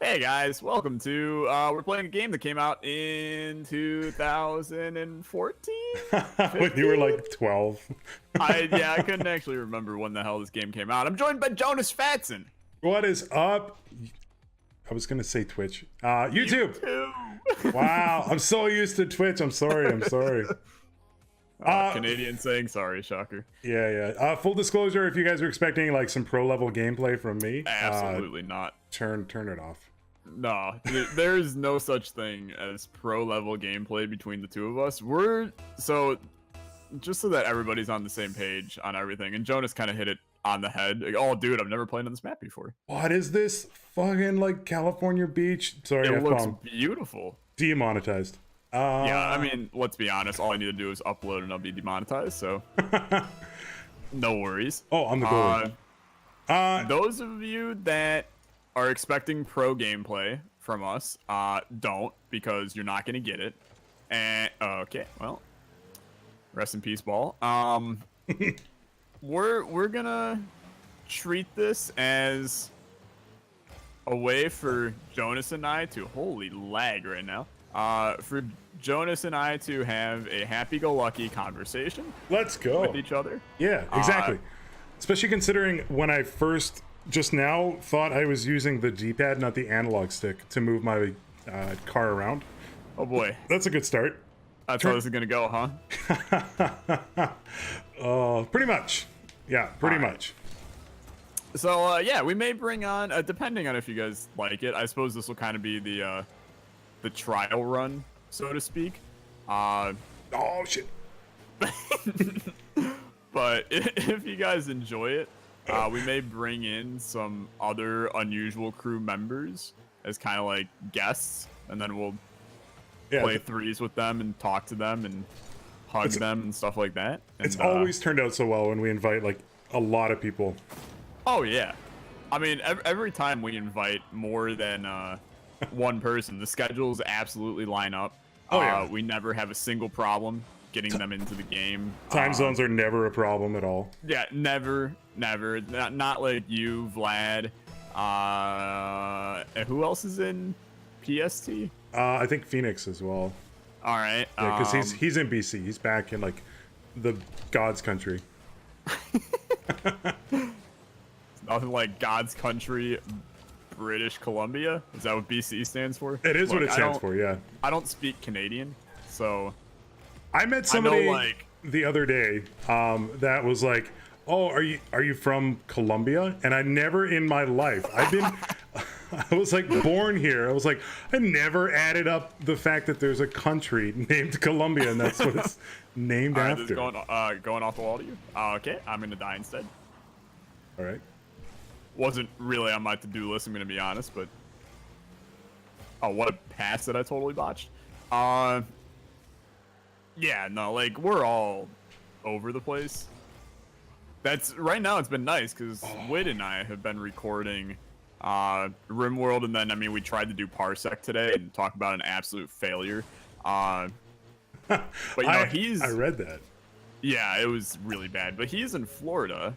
Hey guys, welcome to we're playing a game that came out in 2014, When you were 15? like 12. I couldn't actually remember when the hell this game came out. I'm joined by Jonusfatson. What is up? I was gonna say Twitch. YouTube. YouTube. Wow, I'm so used to Twitch. I'm sorry. Canadian saying sorry, shocker. Yeah. Full disclosure, if you guys are expecting like some pro level gameplay from me, Absolutely not. turn it off. No, there's no such thing as pro level gameplay between the two of us. Just so that everybody's on the same page on everything, and Jonas kind of hit it on the head. Like, oh, dude, I've never played on this map before. What is this fucking like California beach? Sorry, It looks F-bomb. beautiful. Demonetized. Yeah, I mean, let's be honest. All I need to do is upload and I'll be demonetized, so no worries. Oh, I'm the goalie. Those of you that are expecting pro gameplay from us, don't, because you're not going to get it. And okay, well, rest in peace, ball. We're gonna treat this as a way for Jonus and I to holy lag right now. For Jonus and I to have a happy-go-lucky conversation. Let's go with each other. Yeah, exactly. Especially considering when I first just now thought I was using the D-pad, not the analog stick, to move my car around. Oh boy, That's a good start. that's how this is gonna go, huh? Pretty much. Yeah, pretty All right. much. So yeah, we may bring on, depending on if you guys like it. I suppose this will kind of be the trial run, so to speak. Oh shit. But if you guys enjoy it, we may bring in some other unusual crew members as kind of like guests, and then we'll play threes with them and talk to them and hug them and stuff like that. And, it's always turned out so well when we invite like a lot of people. Oh yeah, I mean every time we invite more than one person, the schedules absolutely line up. Oh yeah, we never have a single problem getting them into the game. Time zones are never a problem at all. Yeah, never. Not like you, Vlad. And who else is in PST? I think Phoenix as well. All right. Yeah, because he's in BC. He's back in like the God's country. Nothing like God's country, British Columbia. Is that what BC stands for? It is what it stands for. Yeah. I don't speak Canadian, so I met somebody like the other day that was like, "Oh, are you from Colombia?" And I never in my life, I was like born here. I was like, I never added up the fact that there's a country named Colombia, and that's what it's named All right, after. this is going off the wall to you. Okay, I'm gonna die instead. All right. Wasn't really on my to-do list, I'm gonna be honest, but oh, what a pass that I totally botched. Yeah, no, like we're all over the place. That's right now. It's been nice because Wid and I have been recording RimWorld, and then I mean we tried to do Parsec today and talk about an absolute failure. But you know I read that. Yeah, it was really bad. But he's in Florida,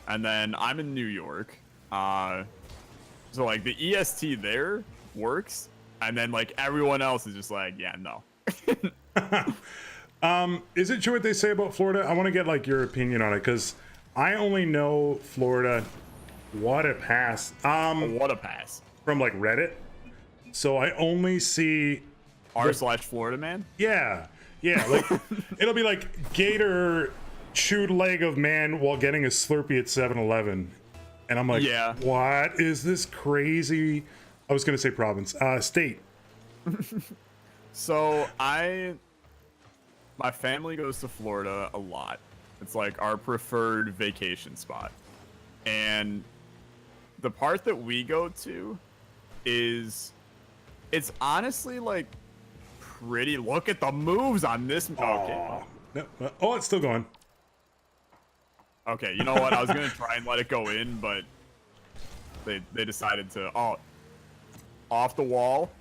and then I'm in New York. So like the EST there works, and then like everyone else is just like, yeah, no. Is it true what they say about Florida? I want to get like your opinion on it because I only know Florida. What a pass. What a pass. From like Reddit. So I only see r/Florida man. Yeah. Like it'll be like Gator chewed leg of man while getting a Slurpee at 7-Eleven, and I'm like, yeah, what is this crazy? I was gonna say province, state. So my family goes to Florida a lot. It's like our preferred vacation spot. And the part that we go to it's honestly like pretty, look at the moves on this. Okay. Oh, it's still going. Okay, you know what? I was going to try and let it go in, but they decided to, off the wall.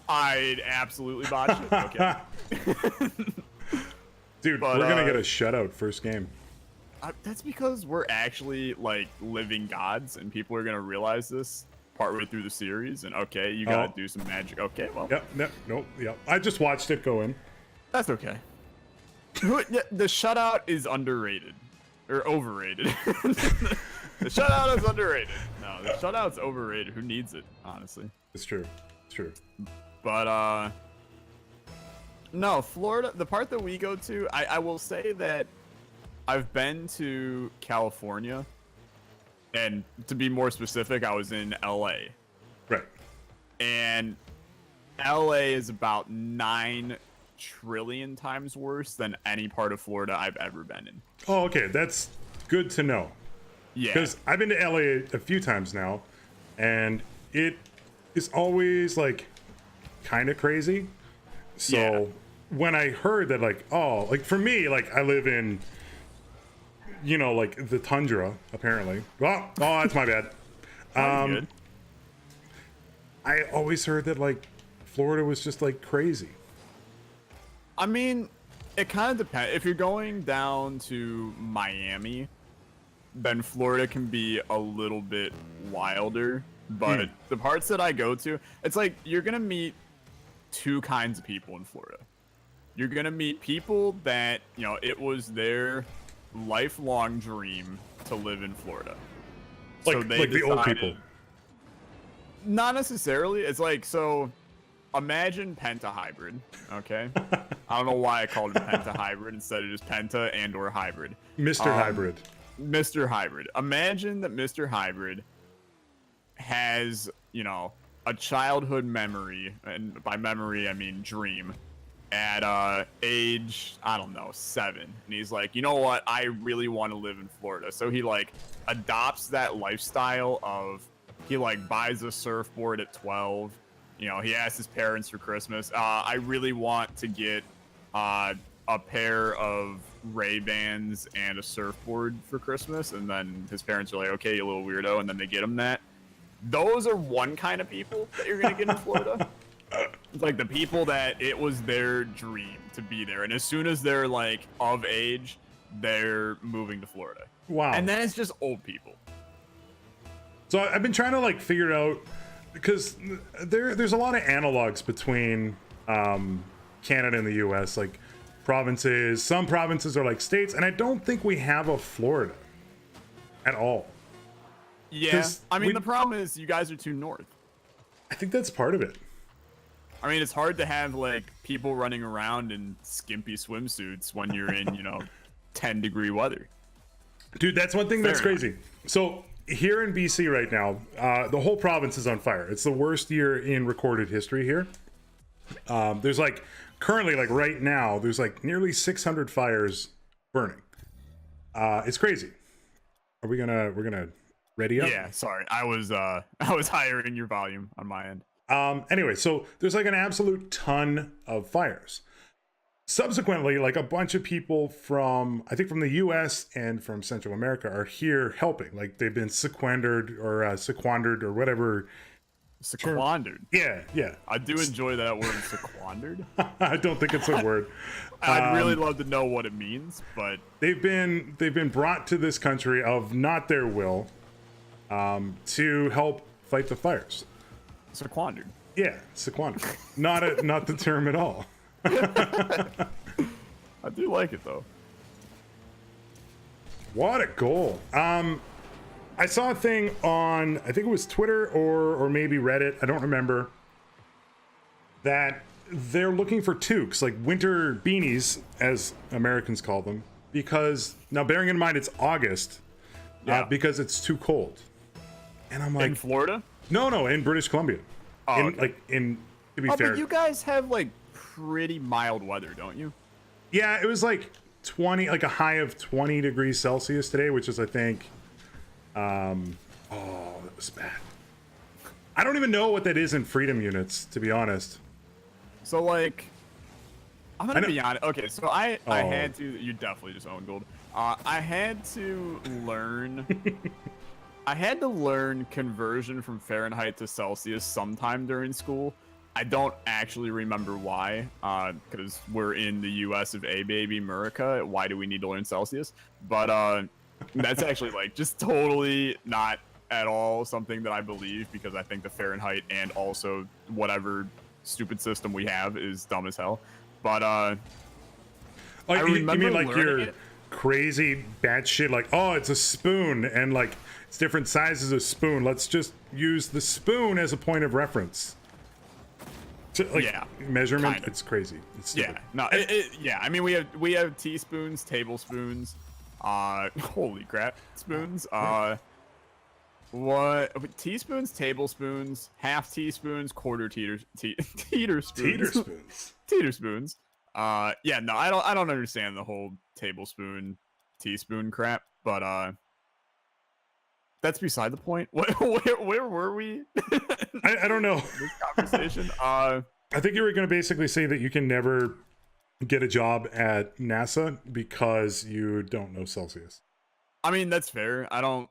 I'd absolutely botched it. Okay. Dude, we're gonna get a shutout first game. That's because we're actually like living gods, and people are gonna realize this partway through the series, and okay, you gotta do some magic. Okay, well, Yep. Nope. Yep. I just watched it go in. that's okay. The shutout is underrated or overrated. The shutout is underrated. No, the shutout's overrated. Who needs it, honestly? It's true. It's true. But no, Florida. The part that we go to, I will say that I've been to California, and to be more specific, I was in LA. Right. And LA is about 9 trillion times worse than any part of Florida I've ever been in. Oh, okay. That's good to know. Yeah. Because I've been to LA a few times now, and it is always like kind of crazy. So when I heard that, like, oh, like for me, like I live in, you know, like the tundra, apparently. Well, oh, that's my bad. Good. I always heard that like Florida was just like crazy. I mean, it kind of depends. If you're going down to Miami, then Florida can be a little bit wilder. But the parts that I go to, it's like you're going to meet 2 kinds of people in Florida. You're going to meet people that, you know, it was their lifelong dream to live in Florida. Like, So they like the old decided- people. Not necessarily. It's like, so imagine Penta Hybrid, okay? I don't know why I called it Penta Hybrid instead of just Penta and or Hybrid. Mr. Hybrid. Mr. Hybrid. Imagine that Mr. Hybrid has, you know, a childhood memory, and by memory I mean dream, at age, I don't know, 7. And he's like, you know what? I really want to live in Florida. So he like adopts that lifestyle of, he like buys a surfboard at 12. You know, he asks his parents for Christmas, I really want to get a pair of Ray-Bans and a surfboard for Christmas. And then his parents are like, okay, you little weirdo. And then they get him that. Those are one kind of people that you're going to get in Florida. It's like the people that it was their dream to be there. And as soon as they're like of age, they're moving to Florida. Wow. And then it's just old people. So I've been trying to like figure it out, because there's a lot of analogs between Canada and the US, like provinces. Some provinces are like states, and I don't think we have a Florida at all. Yeah, I mean, the problem is you guys are too north. I think that's part of it. I mean, it's hard to have like people running around in skimpy swimsuits when you're in, you know, 10-degree weather. Dude, that's one thing that's Fair crazy. So here in BC right now, the whole province is on fire. It's the worst year in recorded history here. There's like currently, like right now, there's like nearly 600 fires burning. It's crazy. We're gonna ready up? Yeah, sorry, I was hiring your volume on my end. Anyway, so there's like an absolute ton of fires. Subsequently, like a bunch of people from, I think from the US and from Central America are here helping. Like they've been sequestered or whatever. Sequandered. Yeah. I do enjoy that word, sequandered. I don't think it's a word. I'd really love to know what it means, but They've been brought to this country of not their will, to help fight the fires. sequandered. Yeah, sequestered. Not the term at all. I do like it though. What a goal. I saw a thing on, I think it was Twitter or maybe Reddit, I don't remember, that they're looking for toques, like winter beanies, as Americans call them, because, now bearing in mind it's August, because it's too cold. And I'm like... In Florida? No, in British Columbia. Oh, okay. To be fair... but you guys have, like, pretty mild weather, don't you? Yeah, it was like 20, like a high of 20 degrees Celsius today, which is, I think... that was bad. I don't even know what that is in freedom units, to be honest. So, like, I'm gonna be honest. Okay, so I had to. You definitely just own gold. I had to learn. I had to learn conversion from Fahrenheit to Celsius sometime during school. I don't actually remember why, because we're in the U.S. of A, baby, America. Why do we need to learn Celsius? But that's actually like just totally not at all something that I believe, because I think the Fahrenheit and also whatever stupid system we have is dumb as hell. But I remember you mean like learning your it. crazy batshit, like, oh, it's a spoon and like it's different sizes of spoon. Let's just use the spoon as a point of reference. So, like, Yeah, measurement. kind of. It's crazy. It's stupid. Yeah, no, yeah. I mean, we have teaspoons, tablespoons, holy crap, spoons. What teaspoons, tablespoons, half teaspoons, quarter teeter spoons, Teeter spoons. teeter spoons. Yeah, no, I don't understand the whole tablespoon, teaspoon crap, but that's beside the point. Where were we? I don't know. This conversation. I think you were going to basically say that you can never get a job at NASA because you don't know Celsius. I mean, that's fair. I don't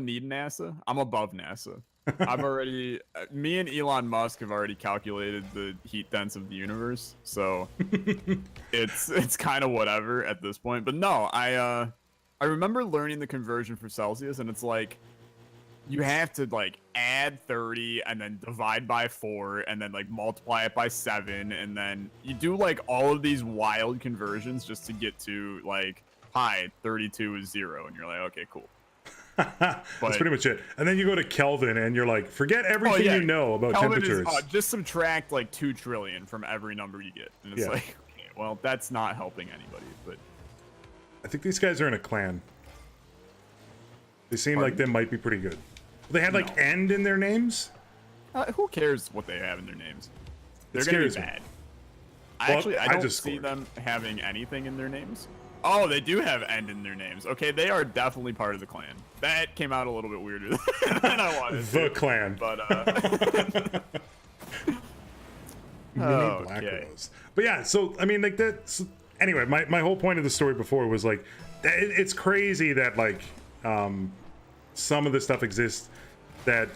need NASA. I'm above NASA. I've already, me and Elon Musk have already calculated the heat dense of the universe, so it's kind of whatever at this point. But no, I remember learning the conversion for Celsius, and it's like you have to like add 30 and then divide by 4 and then like multiply it by 7, and then you do like all of these wild conversions just to get to like, hi, 32 is 0, and you're like, okay, cool. That's pretty much it. And then you go to Kelvin and you're like, forget everything you know about Kelvin temperatures. Is, just subtract like 2 trillion from every number you get, and it's like, okay, well, that's not helping anybody. But I think these guys are in a clan. They seem like they might be pretty good. They had like "end" in their names. Who cares what they have in their names? They're It gonna be scares me. bad. Well, I I don't just see scored. them having anything in their names. Oh, they do have "end" in their names. Okay, they are definitely part of the clan. That came out a little bit weirder than I wanted. The to, clan. but Mini Black Rose. But yeah, so I mean, like that. Anyway, my whole point of the story before was like, it's crazy that like some of the stuff exists that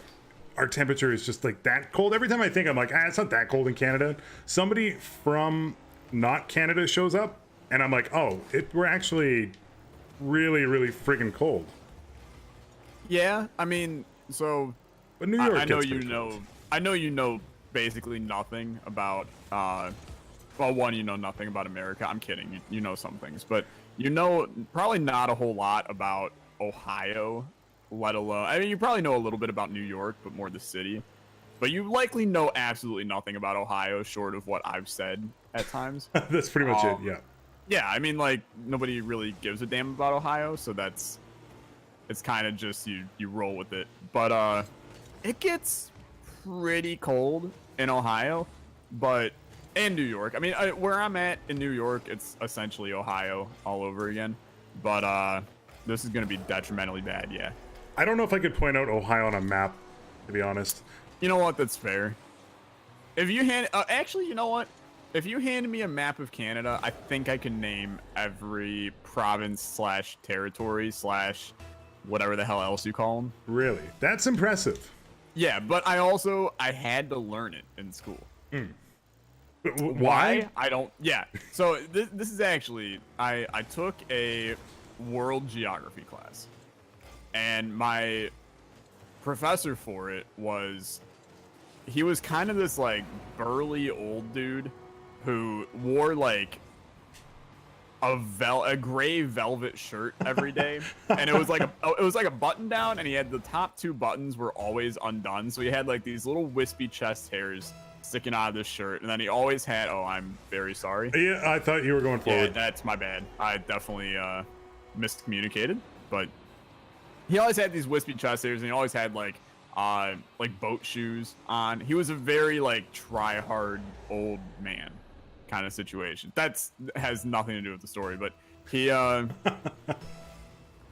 our temperature is just like that cold. Every time I think, I'm like, it's not that cold in Canada. Somebody from not Canada shows up, and I'm like, oh, we're actually really, really friggin' cold. yeah, I mean, so But New York, I know gets you pretty know. cold. I know you know basically nothing about. Well, one, you know nothing about America. I'm kidding. You know some things, but you know probably not a whole lot about Ohio, let alone. I mean, you probably know a little bit about New York, but more the city. But you likely know absolutely nothing about Ohio, short of what I've said at times. That's pretty much it. Yeah. Yeah, I mean, like nobody really gives a damn about Ohio, so it's kind of just you roll with it. But it gets pretty cold in Ohio, and New York. I mean, where I'm at in New York, it's essentially Ohio all over again. But this is gonna be detrimentally bad. Yeah. I don't know if I could point out Ohio on a map, to be honest. You know what? That's fair. If you actually, you know what? If you handed me a map of Canada, I think I can name every province / territory / whatever the hell else you call them. Really? That's impressive. Yeah, but I had to learn it in school. Why? I don't. Yeah. So this is actually I took a world geography class, and my professor for it was kind of this like burly old dude who wore like a gray velvet shirt every day, and it was like a button down, and he had the top 2 buttons were always undone, so he had like these little wispy chest hairs sticking out of this shirt, and then he always had, oh, I'm very sorry. Yeah, I thought you were going Yeah, forward. that's my bad. I definitely miscommunicated, but he always had these wispy chest hairs, and he always had like boat shoes on. He was a very like try hard old man kind of situation. That's has nothing to do with the story, but he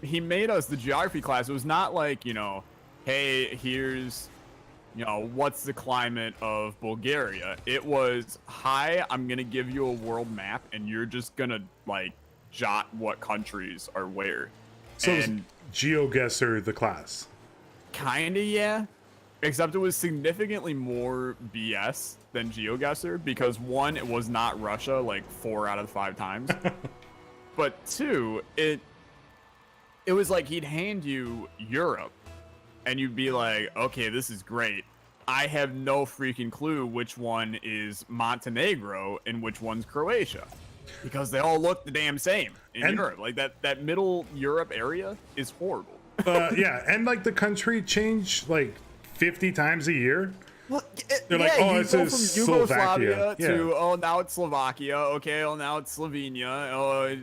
he made us the geography class. It was not like, you know, hey, here's, you know, what's the climate of Bulgaria? It was, hi, I'm gonna give you a world map, and you're just gonna like jot what countries are where. So it was And GeoGuessr the class. kinda, yeah. Except it was significantly more BS than GeoGuessr, because 1, it was not Russia like 4 out of 5 times. But 2, it was like he'd hand you Europe, and you'd be like, okay, this is great. I have no freaking clue which one is Montenegro and which one's Croatia, because they all look the damn same in Europe. Like that middle Europe area is horrible. Yeah, and like the country changed like 50 times a year. Well, They're like, oh, it's from Slovakia to oh, now it's Slovakia. Okay, well now it's Slovenia. Oh,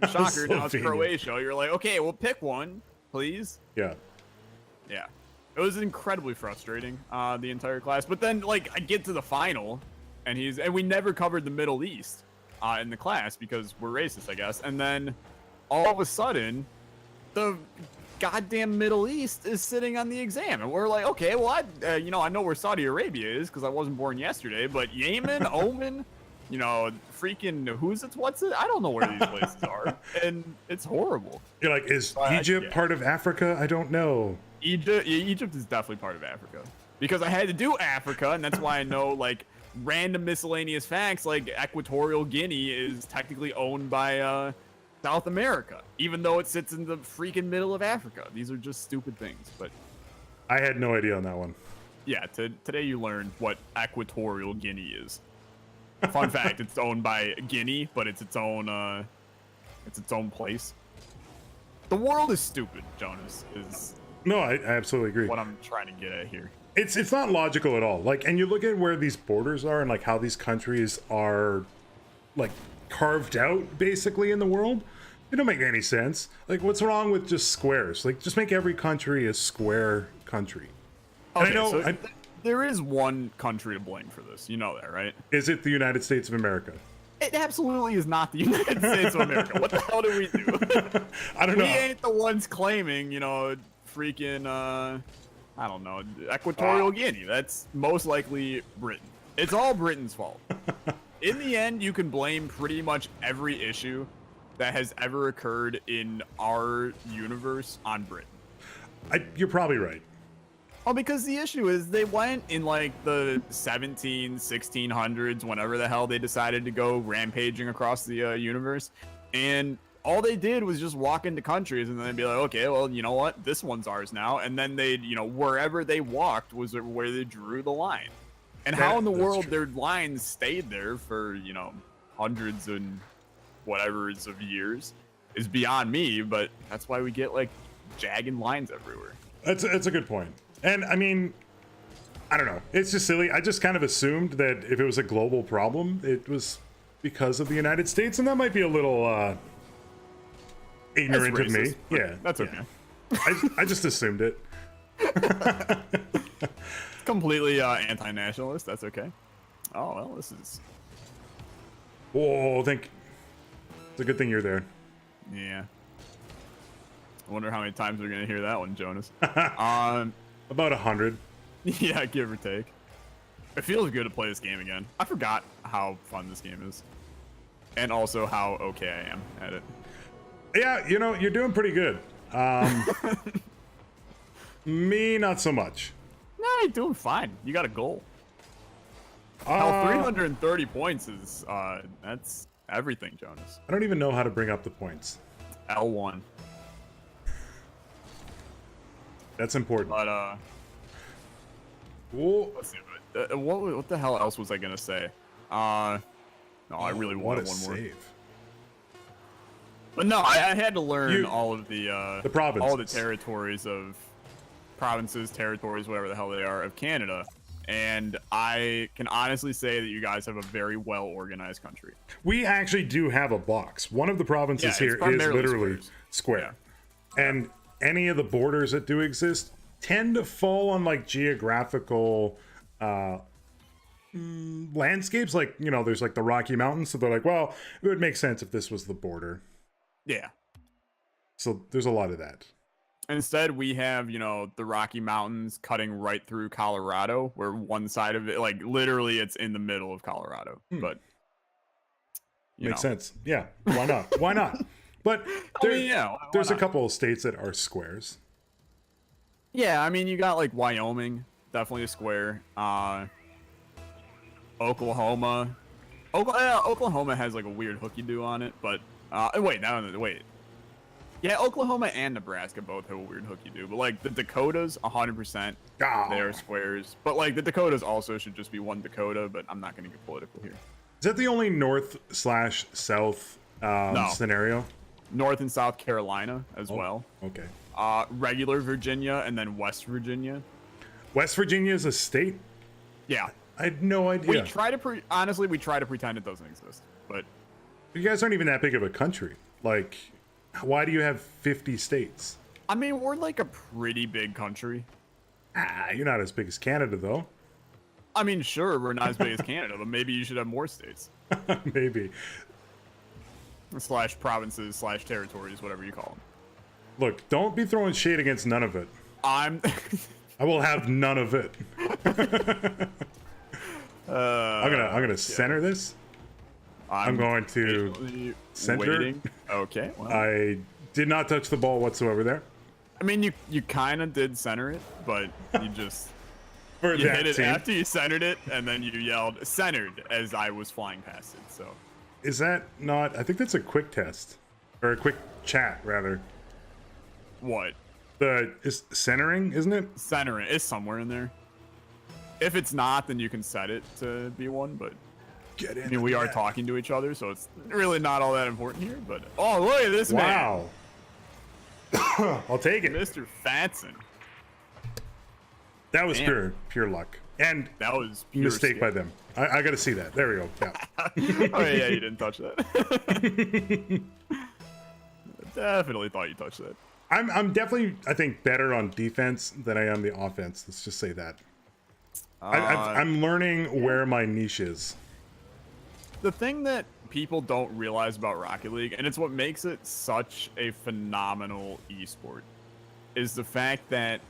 shocker, now it's Croatia. You're like, okay, well pick one, please. Yeah. Yeah. It was incredibly frustrating, the entire class. But then, like, I get to the final, and we never covered the Middle East in the class because we're racist, I guess. And then, all of a sudden, the goddamn Middle East is sitting on the exam, and we're like, okay, well, I know where Saudi Arabia is because I wasn't born yesterday, but Yemen, Oman, freaking what's it? I don't know where these places are, and it's horrible. You're like, is Egypt part of Africa? I don't know. Egypt is definitely part of Africa because I had to do Africa, and that's why I know like random miscellaneous facts like Equatorial Guinea is technically owned by South America, even though it sits in the freaking middle of Africa. These are just stupid things, but I had no idea on that one. Yeah, today you learned what Equatorial Guinea is. Fun fact: it's owned by Guinea, but it's its own place. The world is stupid, Jonas. No, I absolutely agree. What I'm trying to get at here. It's not logical at all. Like, and you look at where these borders are and like how these countries are like carved out basically in the world. It don't make any sense. Like, what's wrong with just squares? Like, just make every country a square country. Okay, I know there is one country to blame for this. You know that, right? Is it the United States of America? It absolutely is not the United States of America. What the hell do we do? I don't know. We ain't the ones claiming, freaking, I don't know, Equatorial Guinea. That's most likely Britain. It's all Britain's fault. In the end, you can blame pretty much every issue that has ever occurred in our universe on Britain. You're probably right. Oh, because the issue is they went in like the 1600s, whenever the hell they decided to go rampaging across the universe. And all they did was just walk into countries and then they'd be like, okay, well, you know what? This one's ours now. And then they'd, wherever they walked was where they drew the line. And how in the world their lines stayed there for, hundreds and whatevers of years is beyond me. But that's why we get like jagged lines everywhere. That's a good point. And I mean, I don't know. It's just silly. I just kind of assumed that if it was a global problem, it was because of the United States. And that might be a little ignorant of me. Yeah. That's okay. I just assumed it. Completely anti-nationalist. That's okay. Oh, well, this is... Whoa, it's a good thing you're there. Yeah. I wonder how many times we're going to hear that one, Jonas. About 100. Yeah, give or take. It feels good to play this game again. I forgot how fun this game is. And also how okay I am at it. Yeah, you're doing pretty good. Me, not so much. Nah, you're doing fine. You got a goal. Hell, 330 points is, that's everything, Jonas. I don't even know how to bring up the points. L1. That's important. But, Whoa. let's see. What the hell else was I gonna say? No, I really wanted one more. Save. But no, I had to learn all of the provinces. all the territories, whatever the hell they are, of Canada. And I can honestly say that you guys have a very well organized country. We actually do have a box. One of the provinces here is literally square. Yeah. And any of the borders that do exist tend to fall on like geographical landscapes. Like, there's like the Rocky Mountains. So they're like, well, it would make sense if this was the border. Yeah. So there's a lot of that. Instead, we have, the Rocky Mountains cutting right through Colorado, where one side of it, like, literally it's in the middle of Colorado. But, makes sense. Yeah. Why not? Why not? But there's a couple of states that are squares. Yeah, I mean, you got, like, Wyoming, definitely a square. Oklahoma. Oklahoma has, like, a weird hooky-doo on it, but... wait. Yeah, Oklahoma and Nebraska both have a weird hook you do, but like the Dakotas, 100%, they are squares. But like the Dakotas also should just be one Dakota, but I'm not going to get political here. Is that the only north/south No. scenario? North and South Carolina as well. Okay. Regular Virginia and then West Virginia. West Virginia is a state? Yeah. I had no idea. We try to honestly, we try to pretend it doesn't exist, but You guys aren't even that big of a country. Like, why do you have 50 states? I mean, we're like a pretty big country. You're not as big as Canada, though. I mean, sure, we're not as big as Canada, but maybe you should have more states. Maybe. / provinces / territories, whatever you call them. Look, don't be throwing shade against none of it. I'm will have none of it. I'm gonna center this. I'm going to center. Waiting. Okay. Well. I did not touch the ball whatsoever there. I mean, you kind of did center it, but you just For you that hit it team. after you centered it, and then you yelled centered as I was flying past it. So Is that not? I think that's a quick test, or a quick chat rather. what? Is centering, isn't it? Centering is somewhere in there. If it's not, then you can set it to be one. But Get in. I mean, we are talking to each other, so it's really not all that important here. But oh, look at this man, Wow. I'll take it. Mr. Fatson. That was Damn. pure luck and That was pure mistake by skill. them. I got to see that. There we go. Yeah. Oh yeah, you didn't touch that. Definitely thought you touched that. I'm definitely, I think, better on defense than I am the offense. Let's just say that. I'm learning where my niche is. The thing that people don't realize about Rocket League, and it's what makes it such a phenomenal esport, is the fact that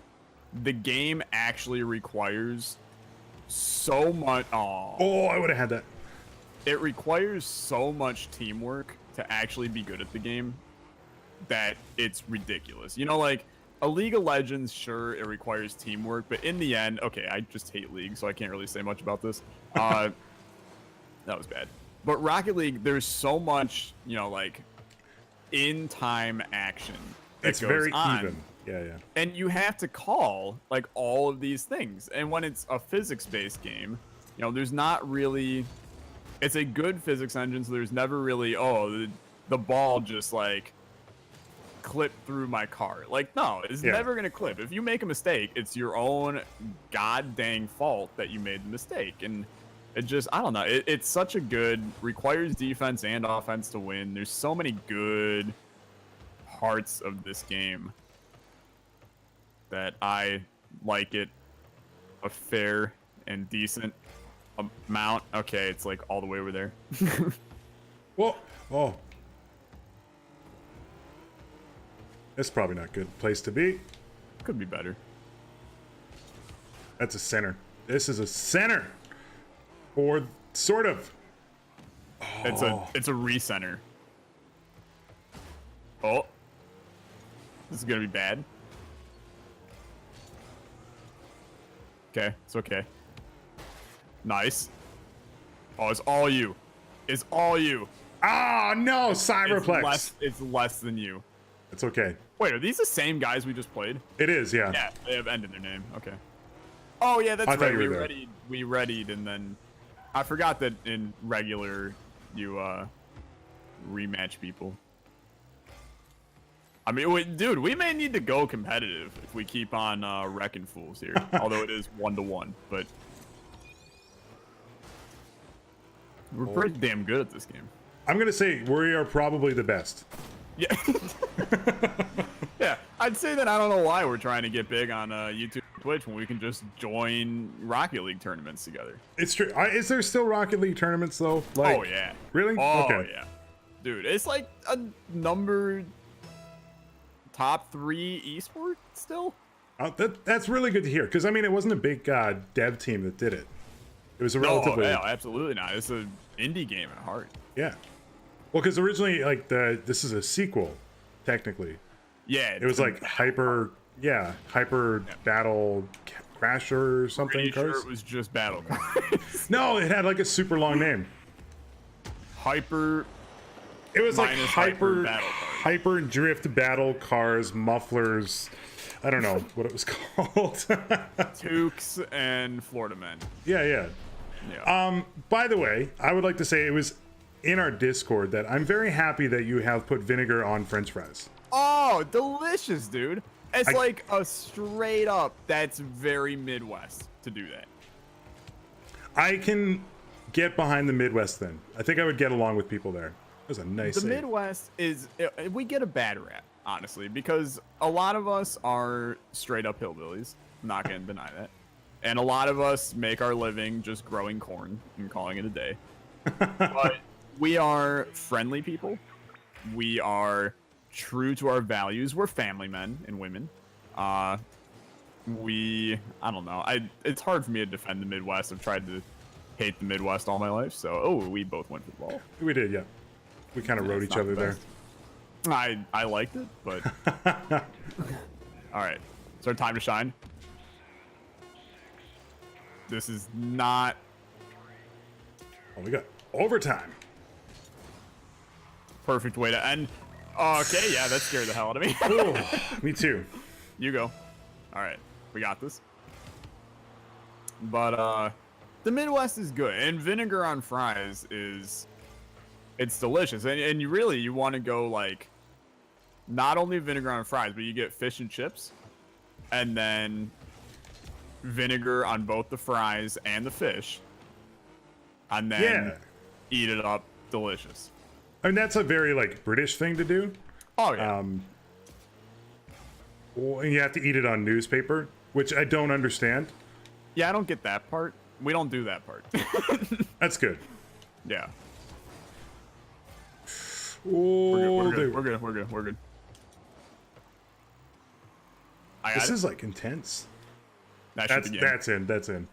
the game actually requires so much. Oh, I would have had that. It requires so much teamwork to actually be good at the game that it's ridiculous. You know, like a League of Legends, sure, it requires teamwork, but in the end, okay, I just hate League, so I can't really say much about this. That was bad. But Rocket League, there's so much, you know, like in-time action that It's goes very on. even. Yeah. And you have to call like all of these things. And when it's a physics-based game, you know, there's not really. It's a good physics engine, so there's never really the ball just like clipped through my car. Like no, it's never gonna clip. If you make a mistake, it's your own god dang fault that you made the mistake. And it just I don't know. It's such a good requires defense and offense to win. There's so many good parts of this game that I like it a fair and decent amount. Okay, it's like all the way over there. Whoa. Oh. That's probably not a good place to be. Could be better. That's a center. This is a center. Or sort of. It's a recenter. Oh. This is gonna be bad. Okay, it's okay. Nice. Oh, it's all you. It's all you. Ah, no, Cyberplex. It's less than you. It's okay. Wait, are these the same guys we just played? It is, yeah. Yeah, they have End in their name. Okay. Oh yeah, that's I thought right. you We were there. readied, and then I forgot that in regular you rematch people. I mean, dude, we may need to go competitive if we keep on wrecking fools here. Although it is 1-1, but we're pretty damn good at this game. I'm going to say we are probably the best. Yeah. Yeah, I'd say that I don't know why we're trying to get big on YouTube and Twitch when we can just join Rocket League tournaments together. It's true. Is there still Rocket League tournaments, though? Like, Oh, yeah. Really? Oh, Okay. yeah. Dude, it's like a top 3 esport still. That's really good to hear. Because, I mean, it wasn't a big dev team that did it. It was a relatively... No, absolutely not. It's an indie game at heart. Yeah. Well, because originally, like, this is a sequel, technically. Yeah. It was like Hyper Battle Crasher or something. Pretty sure Cars? it was just Battle Cars. No, it had like a super long name. Hyper. It was like minus Hyper Battle Cars. hyper drift battle cars, mufflers. I don't know what it was called. Tukes and Florida men. Yeah. Yeah. By the way, I would like to say it was in our Discord that I'm very happy that you have put vinegar on French fries. Oh, delicious, dude. It's like a straight up, that's very Midwest to do that. I can get behind the Midwest then. I think I would get along with people there. That was a nice The save. Midwest is, we get a bad rap, honestly, because a lot of us are straight up hillbillies. I'm not going to deny that. And a lot of us make our living just growing corn and calling it a day. But we are friendly people. We are true to our values. We're family men and women. I don't know. It's hard for me to defend the Midwest. I've tried to hate the Midwest all my life. So, we both went football. We did, yeah. We kind of rode each other there. I liked it, but all right. It's our time to shine. This is not. Oh, we got overtime. Perfect way to end. Okay, yeah, that scared the hell out of me. Oh, me too. You go. All right, we got this. But the Midwest is good, and vinegar on fries it's delicious. And you want to go like not only vinegar on fries, but you get fish and chips, and then vinegar on both the fries and the fish, and then eat it up. Delicious. I mean, that's a very like British thing to do. Oh yeah. Well, you have to eat it on newspaper, which I don't understand. Yeah, I don't get that part. We don't do that part. That's good. Yeah. Oh, We're good. This is like intense. That's in.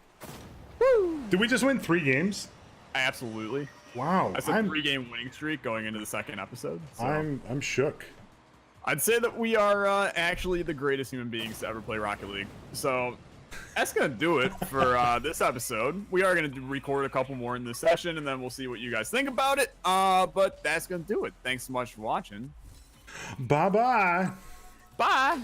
Woo! Did we just win 3 games? Absolutely. Wow. That's a 3-game winning streak going into the second episode. So. I'm shook. I'd say that we are actually the greatest human beings to ever play Rocket League. So that's gonna do it for this episode. We are gonna record a couple more in this session, and then we'll see what you guys think about it. But that's gonna do it. Thanks so much for watching. Bye-bye. Bye.